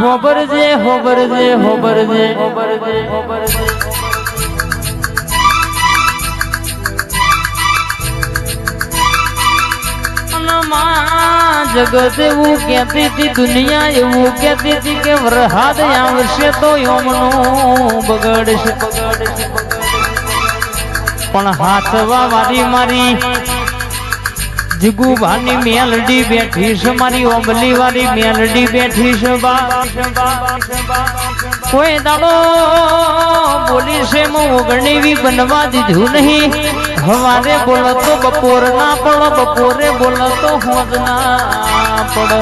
હોબરજે હોબરજે હોબરજે હોબરજે હોબરજે જગત એવું કહેતી હતી, દુનિયા એવું કહેતી હતી કે વરહાદ આવશે તો યમનું બગડશે પણ હાથવા વારી મારી જગુભાની મેલડી બેઠી છે, મારી ઓમલી વાળી મેલડી બેઠી છે કોઈ દાડો બોલી છે ઓગણીવી બનવા દીધું નહીં, હવારે બોલો તો બપોર ના પડો, બપોરે બોલો તો હોજ ના પડો,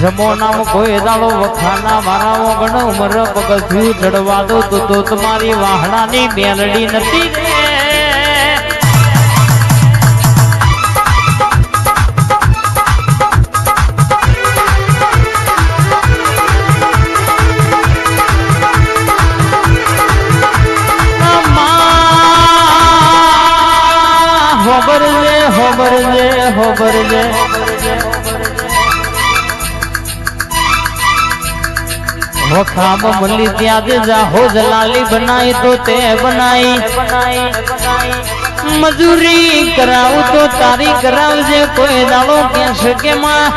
જમોનામાં કોઈ દાડો વખાના મારા ઓગણ ઉમર પગથિયું ચડવા દો તો તમારી વાહણાની મેલડી નથી હોબરજે હોબરજે વખામ મળી ત્યાં જાહો જલાલી બનાઈ તો તે બનાઈ મજૂરી કરાવું તો તારી કરાવજે કોઈ દાડો કહેશે કે માં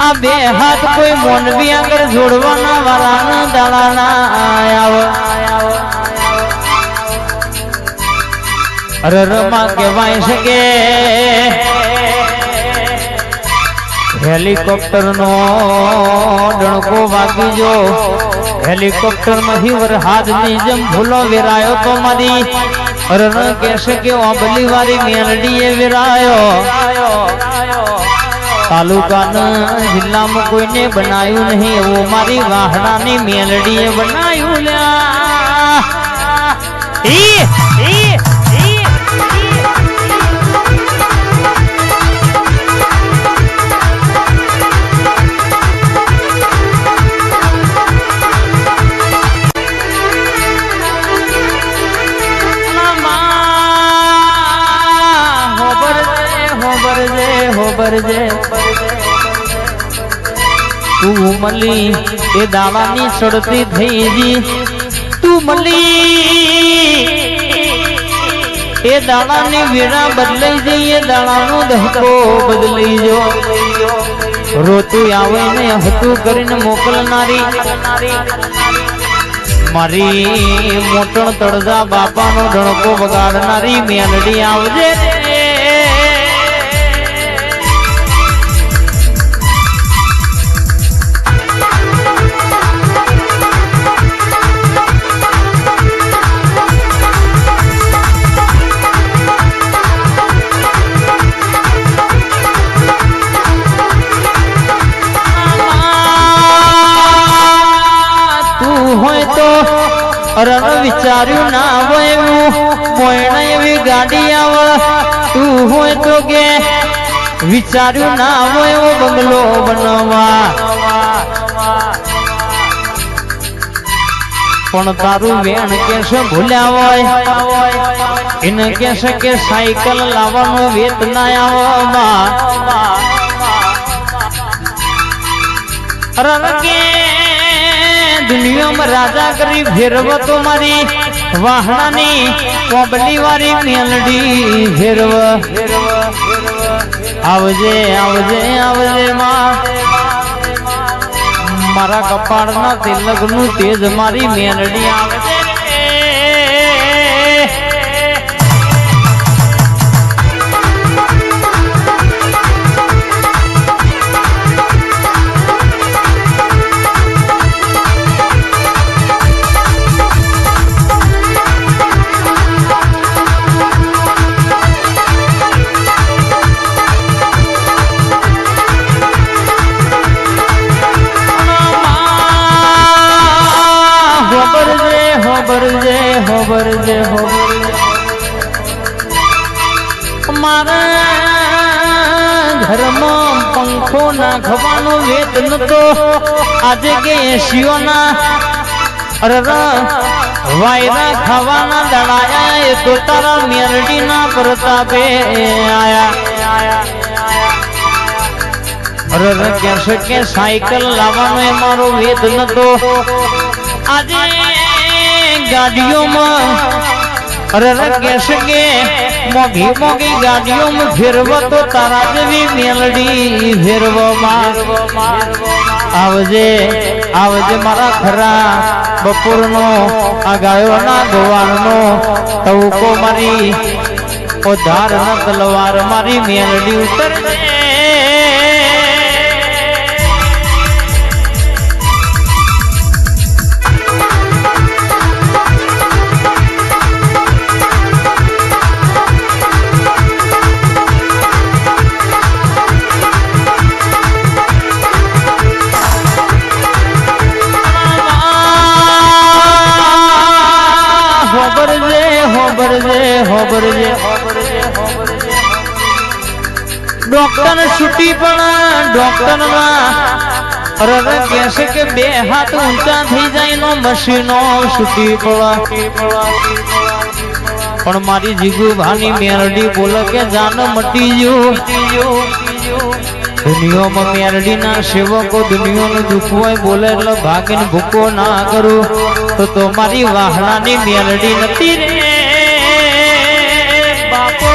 આ બે હાથ કોઈ મોનવી આગળ જોડવાના વાળાના દાડાના આવ અરરમાં કહેવાય છે કે હેલિકોપ્ટર નો ડણકો વાગી જો હેલિકોપ્ટર માંથી વરહાદ ની જેમ ભૂલો વેરાયો તો મારી અરર કહેશે કે ઓબલી વાળી મેલડીએ વેરાયો તાલુકાના જિલ્લામાં કોઈને બનાવ્યું નહીં એવું મારી વાહણાની મેલડીએ બનાવ્યું લ્યા તું મળી એ દાવાની ચડતી થઈ જી, તું મળી એ દાવાની વીણા બદલાઈ જઈ, એ દાવાનો દહકો બદલાઈ જો રોતું આવે ને હતું કરીને મોકલનારી મારી મોટણ તળજા બાપાનો ડણકો વગાડનારી મેલડી આવજે રણ વિચાર્યું ના હોય એવું મોયણ એવી ગાડી આવે, તું હોય તો કે વિચાર્યું ના હોય એવો બંગલો બનવા પણ તારું વેણ કેશે ભૂલ્યા હોય એને કેશે કે સાયકલ લાવવાનો વેત ના આવે કે દુનિયામાં રાજા કરી ફેરવ તો મારી વાહણાની કોબલી વાળી મેલડી ફેરવ આવજે આવજે આવજે માં મારા કપાળના તિલક નું તેજ મારી મેલડી આવજે હોબરજે મારા ઘરમાં પંખો નાખવાનો વેત નતો આજે કે શિયોના વાયરા ખાવાના દડાયા એ તો તારા મેરડીના પ્રતાપે આયા અરે કહેશે કે સાયકલ લાવવાનો એ મારો વેદ નતો આજે ગાડીઓમાં અરે કહેશે કે મોઘી મોઘી ગાડીઓમાં ફેરવો તો તારા જેવી મેલડી ફેરવવામાં આવજે આવજે મારા ખરા બપોરનો આ ગાયોના ગોવાળનો તવકો મારી ધાર ન તલવાર મારી મેલડી ઉતરજે ડોક્ટર છૂટી પણ ડોક્ટર અરે કહેશે કે બે હાથ ઊંચા થઈ જાય નો મશીનો છૂટી પણ મારી જીગુભાની મેરડી બોલે કે જાન મટી ગયું દુનિયામાં મેરડી ના સેવકો દુનિયાનું દુઃખ હોય બોલે એટલે ભાગીને ભૂકો ના કરું તો મારી વાહણાની મેરડી નથી રે બાપો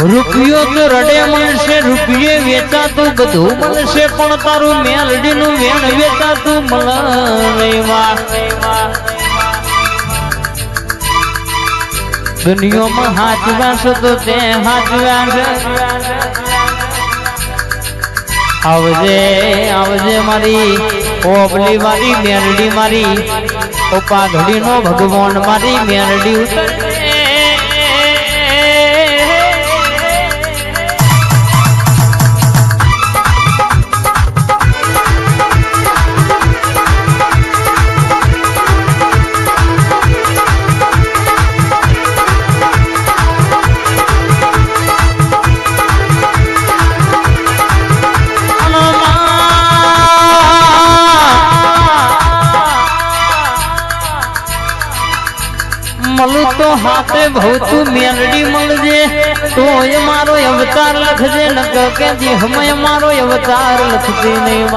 રૂપિયો તો રડે મળશે રૂપિયે વેચાતું બધું મળશે પણ તારું મેલડી નું વેણ વેચાતું દુનિયામાં હાચવાશ તો તે હાચવાશ આવજે આવજે મારી ઓબલી મારી મેલડી મારી ઓ પાઘડી નો ભગવાન મારી મેલડી ઉતરજે મળું તો હાથે ભવતું મેલડી મળજે તો એ મારો અવતાર લખજે ન કે જી હમે મારો અવતાર લખજે નહીં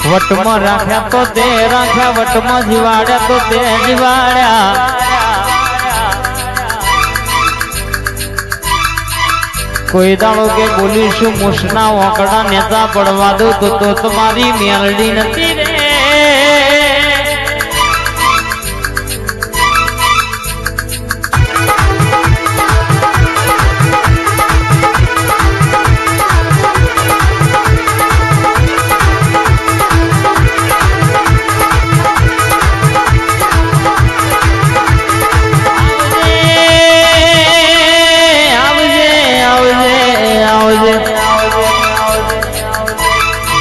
વટમાં રાખ્યા તો તે રાખ્યા વટમાં જીવાડ્યા તો તે જીવાડ્યા કોઈ દાડો કે બોલીશું મુસના ઓકડા નેતા પડવા દો તો તમારી મેલડી નથી રે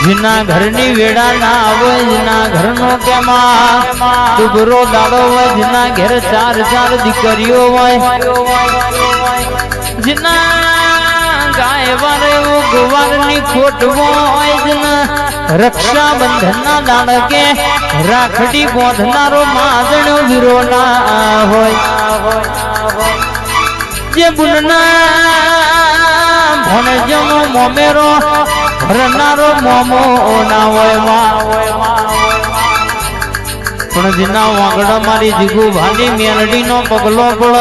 जिना घरनी वेड़ा ना आवे जिना घरनो केमा दुबरो दाड़ो होय जिना घेर चार चार दीकरीओ होय जिना गाय वारे वो गुवारनी खोट होय जिना रक्षा बंधन ना दाड़ के राखड़ी बांधनारो माजणो वीरो ना होय जे बुनना भणजनो मोमेरो ભરનારો મોમો ના હોય પણ જેના વાગડા મારી જીગુ ભાની મેલડી નો પગલો પડ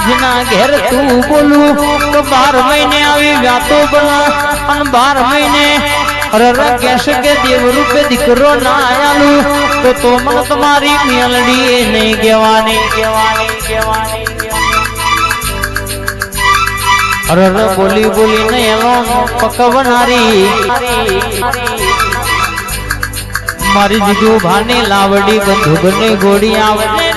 જેના ઘેર તું બોલું તો 12 મહિને આવી વ્યાતો બના અને 12 મહિને અરે કહેશે કે દેવ રૂપે દીકરો ના આયાલું તો મને તમારી મેલડી નહીં કહેવાની અરે બોલી બોલી ને એનો પકવનારી મારી જીજુ ભાની લાવડી બંધુકની ગોળી આવે રે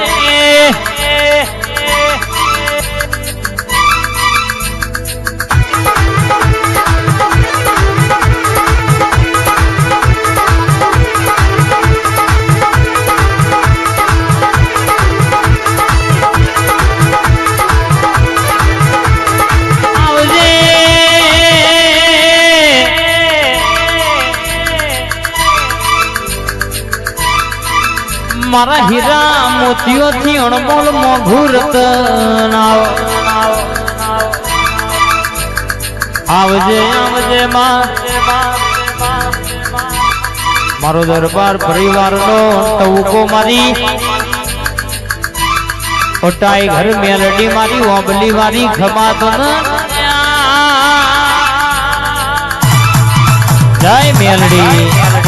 મારા હીરા મોતીઓથી અણમોલ મોઘું રતન આવજે આવજે માં મારો દરબાર પરિવારનો ટવકો મારી ઓટાઈ ઘર મેલડી મારી ઓબલી મારી ખમાતન જય મેલડી